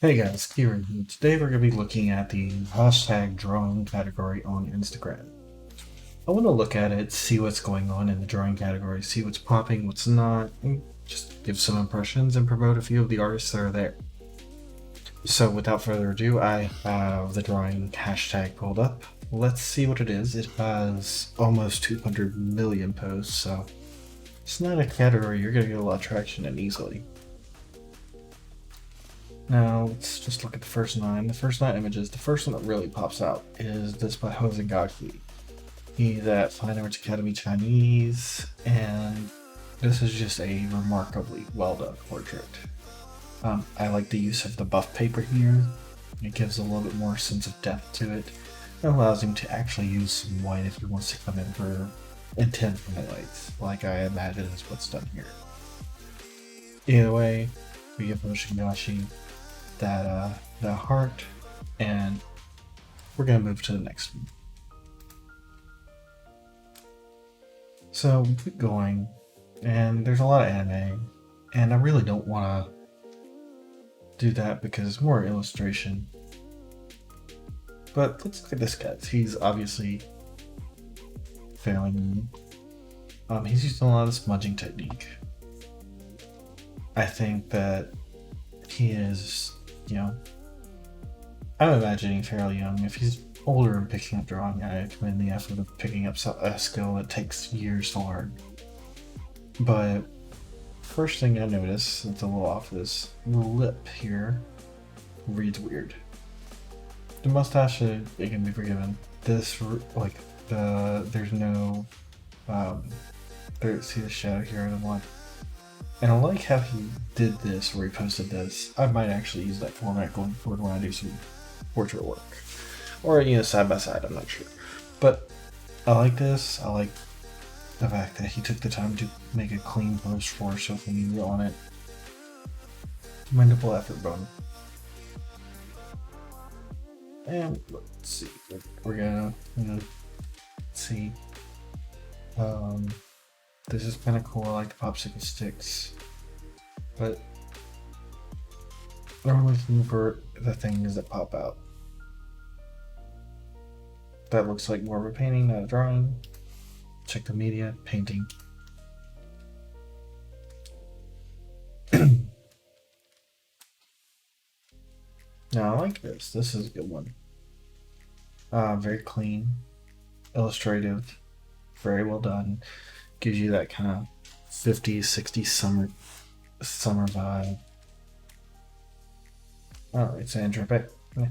Hey guys, Kieran here. Today we're going to be looking at the hashtag drawing category on Instagram. I want to look at it, see what's going on in the drawing category, see what's popping, what's not, and just give some impressions and promote a few of the artists that are there. So without further ado, I have the drawing hashtag pulled up. Let's see what it is. It has almost 200 million posts, so it's not a category you're going to get a lot of traction in easily. Now, let's just look at the first nine. The first nine images, the first one that really pops out is this by Hosengaki. He's at Fine Arts Academy Chinese, and this is just a remarkably well done portrait. I like the use of the buff paper here. It gives a little bit more sense of depth to it. It allows him to actually use some white if he wants to come in for intense highlights, like I imagine is what's done here. Either way, we give Hosengaki that heart, and we're gonna move to the next one. So we keep going, and there's a lot of anime, and I really don't want to do that because it's more illustration. But let's look at this guy. He's obviously failing me. He's using a lot of smudging technique. I think that he is, I'm imagining fairly young. If he's older and picking up drawing, I commend the effort of picking up a skill that takes years to learn. But first thing I notice that's a little off is the lip here reads weird. The mustache, it can be forgiven. This, like, there's no, see the shadow here in the one. And I like how he did this, where he posted this. I might actually use that format going forward when I do some portrait work. Or, side by side, I'm not sure. But I like this. I like the fact that he took the time to make a clean post for social media on it. Commendable effort, bud. And let's see. We're gonna see. This is kind of cool. I like the popsicle sticks, but I'm looking for the things that pop out. That looks like more of a painting, not a drawing. Check the media, painting. Now I like this. This is a good one. Very clean, illustrative, very well done. Gives you that kind of 50s, 60s summer vibe. Oh, it's Andrew Beck. Yeah.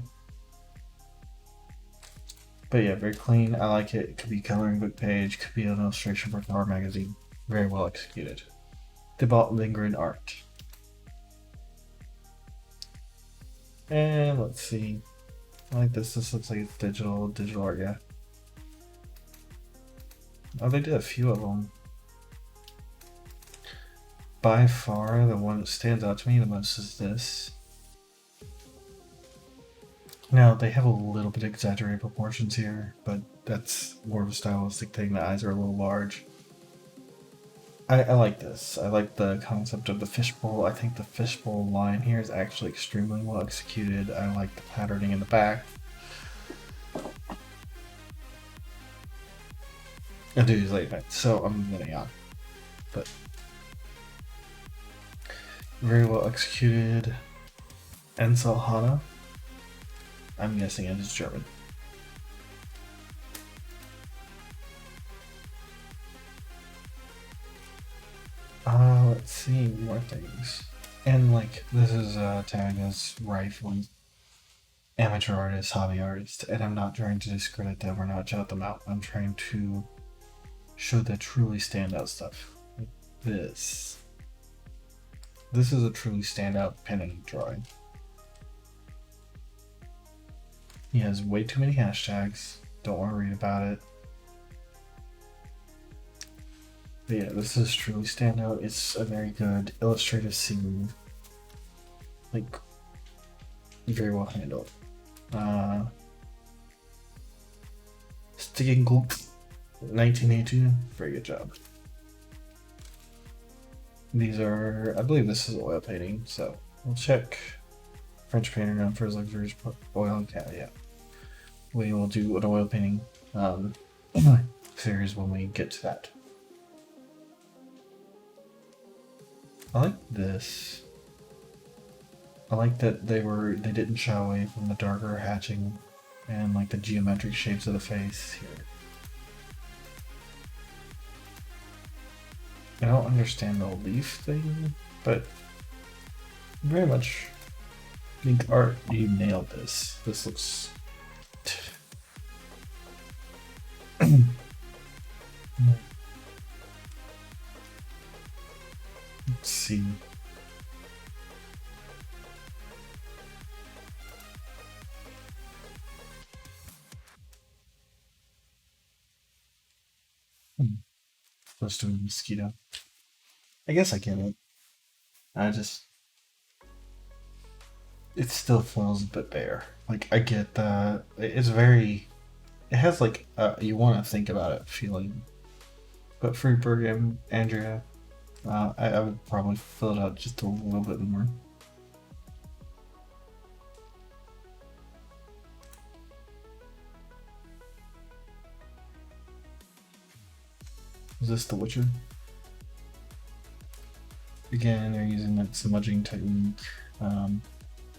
But yeah, very clean. I like it. It could be coloring book page, could be an illustration for Power magazine. Very well executed. Debalt lingering art. And let's see. I like this. This looks like it's digital art, yeah. Oh, they did a few of them. By far, the one that stands out to me the most is this. Now, they have a little bit exaggerated proportions here, but that's more of a stylistic thing. The eyes are a little large. I like this. I like the concept of the fishbowl. I think the fishbowl line here is actually extremely well executed. I like the patterning in the back. I do these late nights, so I'm getting on. But very well executed. Ensel Hana. I'm guessing it is German. Let's see more things. And like this is tagged as rifling amateur artist, hobby artist, and I'm not trying to discredit them or not shout them out. I'm trying to show the truly standout stuff. Like this. This is a truly standout pen and drawing. He has way too many hashtags. Don't want to read about it. But yeah, this is truly standout. It's a very good illustrative scene. Like, very well handled. Sticking Gulp 1982. Very good job. These are, I believe this is oil painting, so we'll check French painter known for his luxurious oil and cat. Yeah, we will do an oil painting series when we get to that. I like this. I like that they didn't shy away from the darker hatching and like the geometric shapes of the face here. I don't understand the leaf thing, but very much think art, you nailed this. This looks let's see. Close to a mosquito. I guess I get it. It still feels a bit bare. Like, I get that. It's very. It has, like, you want to think about it feeling. But Friedberg and Andrea, I would probably fill it out just a little bit more. Is this The Witcher? Again, they're using that smudging technique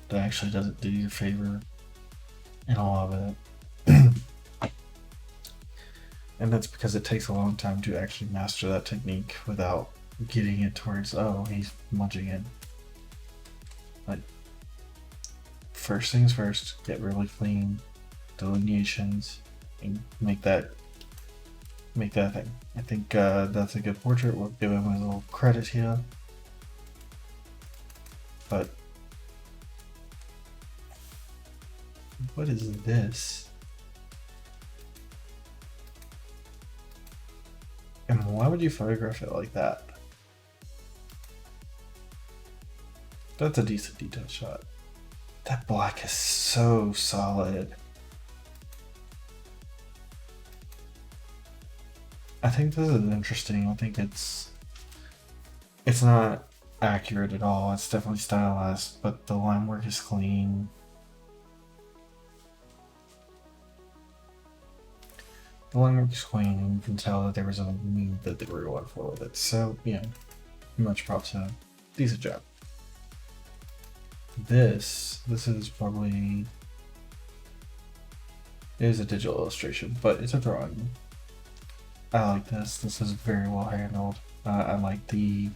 that actually doesn't do you a favor in a lot of it. And that's because it takes a long time to actually master that technique without getting it towards, oh, he's smudging it. Like, first things first, get really clean delineations and make that thing. I think that's a good portrait. We'll give him a little credit here. But what is this? And why would you photograph it like that? That's a decent detail shot. That black is so solid. I think this is interesting. I think it's not accurate at all. It's definitely stylized, but the line work is clean. The line work is clean, and you can tell that there was a mood that they were going for with it. So, yeah, much props to them. Decent job. This is probably, it is a digital illustration, but it's a drawing. I like this. This is very well handled. I like the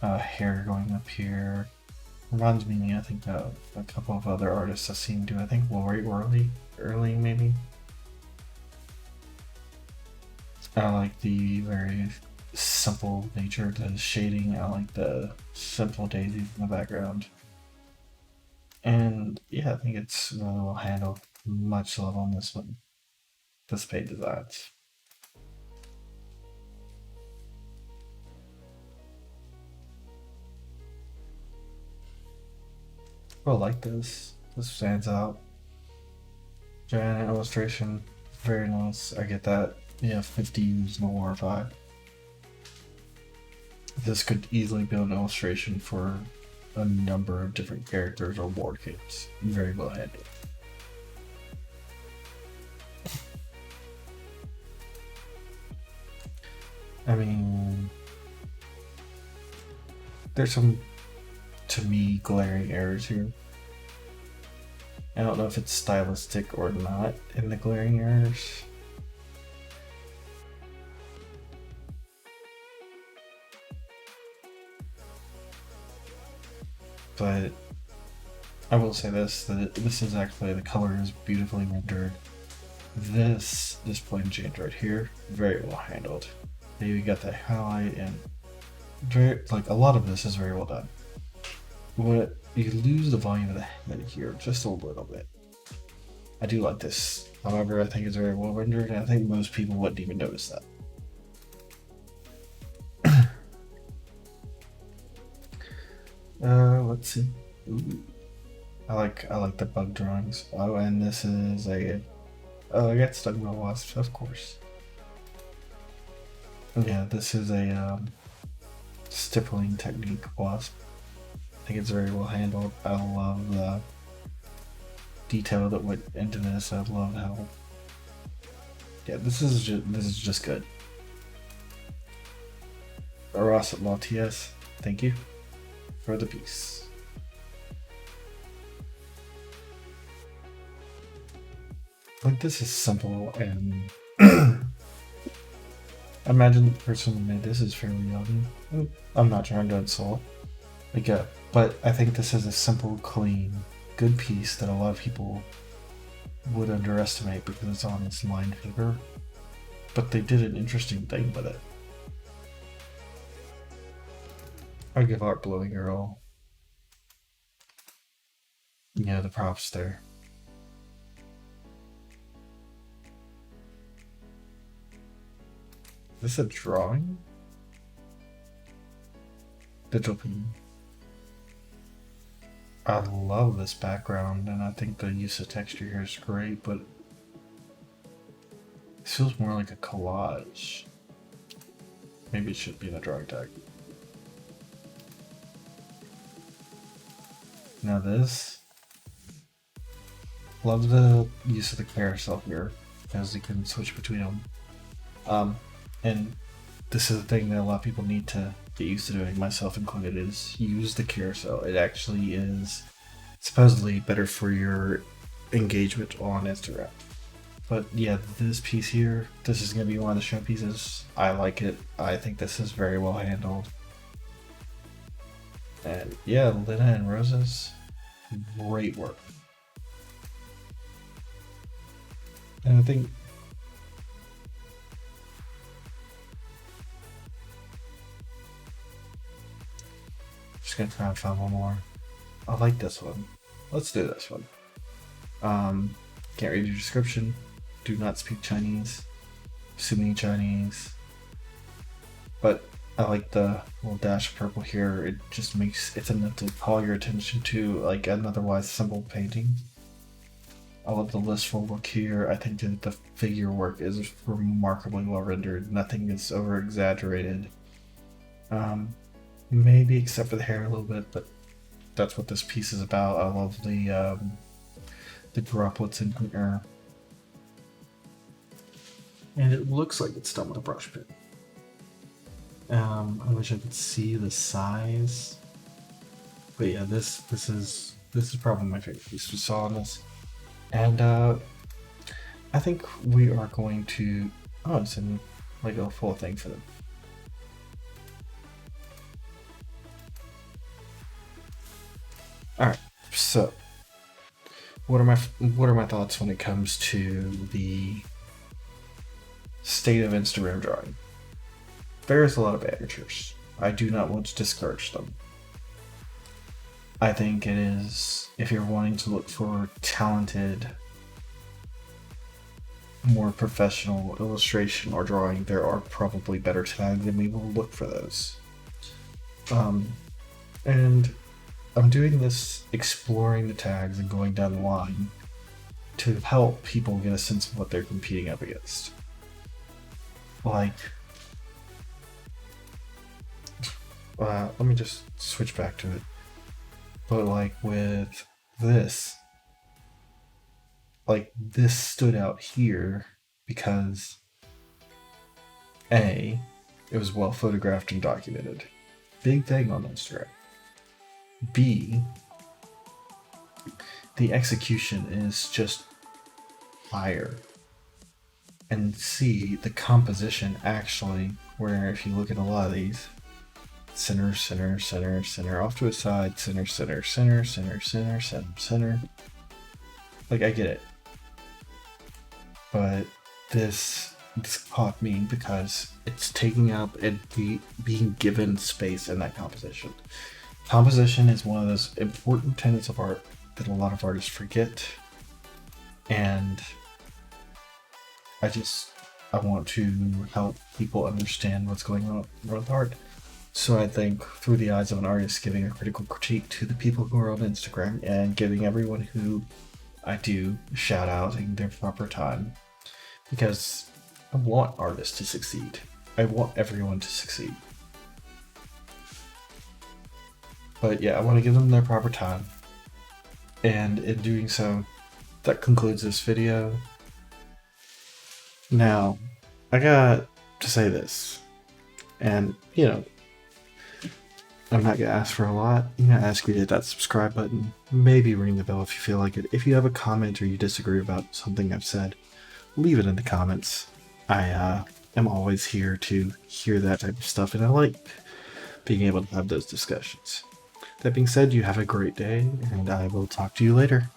hair going up here. Reminds me, I think, of a couple of other artists I've seen do. I think Lori early maybe. I like the very simple nature to the shading. I like the simple daisies in the background. And yeah, I think it's really well handled. Much love on this one. This paint designs. I like this. This stands out. Giant illustration. Very nice. I get that. Yeah, 50 is more 5. This could easily be an illustration for a number of different characters or board games. Very well handled. I mean, there's some, to me, glaring errors here. I don't know if it's stylistic or not in the glaring errors. But I will say this, that this is actually, the color is beautifully rendered. This point change right here, very well handled. You got that highlight, and very, like, a lot of this is very well done. What you lose the volume of the head here just a little bit. I do like this. However, I think it's very well rendered, and I think most people wouldn't even notice that. Let's see. Ooh. I like the bug drawings. Oh, and this is I got stung by wasps, of course. Yeah, this is a stippling technique wasp. I think it's very well handled. I love the detail that went into this. I love how, yeah, this is just good. Aras Latias, thank you for the piece. Like, this is simple, and I imagine the person who made this is fairly young. I'm not trying to insult. Like, but I think this is a simple, clean, good piece that a lot of people would underestimate because it's on this line paper. But they did an interesting thing with it. I give Art Blowing Girl, yeah, the props there. Is this a drawing? Digital P. I love this background, and I think the use of texture here is great, but it feels more like a collage. Maybe it should be in a drawing tag. Now this, love the use of the carousel here, as you can switch between them. And this is the thing that a lot of people need to get used to doing, myself included, is use the carousel. It actually is supposedly better for your engagement on Instagram. But yeah, this piece here, this is going to be one of the showpieces. I like it. I think this is very well handled. And yeah, Lena and Roses, great work. And I think just gonna try and find one more. I like this one. Let's do this one. Can't read your description. Do not speak Chinese. Assuming Chinese. But I like the little dash of purple here. It just makes it's enough to call your attention to like an otherwise simple painting. I love the listful look here. I think that the figure work is remarkably well rendered. Nothing is over exaggerated. Maybe except for the hair a little bit, but that's what this piece is about. I love the droplets in here. And it looks like it's done with a brush pen. I wish I could see the size. But yeah, this is probably my favorite piece we saw on this. And I think we are going to it's in like a full thing for them. Alright, so what are my thoughts when it comes to the state of Instagram drawing? There's a lot of amateurs. I do not want to discourage them. I think it is, if you're wanting to look for talented, more professional illustration or drawing, there are probably better tags, and we will look for those. And I'm doing this, exploring the tags and going down the line to help people get a sense of what they're competing up against. Like, let me just switch back to it. But like with this, like this stood out here because A, it was well photographed and documented. Big thing on Instagram. B, the execution is just fire. And C, the composition actually, where if you look at a lot of these, center, center, center, center, off to a side, center, center, center, center, center, center, center. Like, I get it. But this caught me because it's taking up and being given space in that composition. Composition is one of those important tenets of art that a lot of artists forget, and I want to help people understand what's going on with art. So I think through the eyes of an artist, giving a critical critique to the people who are on Instagram and giving everyone who I do shout out in their proper time, because I want artists to succeed. I want everyone to succeed. But yeah, I want to give them their proper time. And in doing so, that concludes this video. Now, I got to say this, and I'm not gonna ask for a lot. I'm gonna ask you to hit that subscribe button, maybe ring the bell if you feel like it. If you have a comment or you disagree about something I've said, leave it in the comments. I am always here to hear that type of stuff, and I like being able to have those discussions. That being said, you have a great day, and I will talk to you later.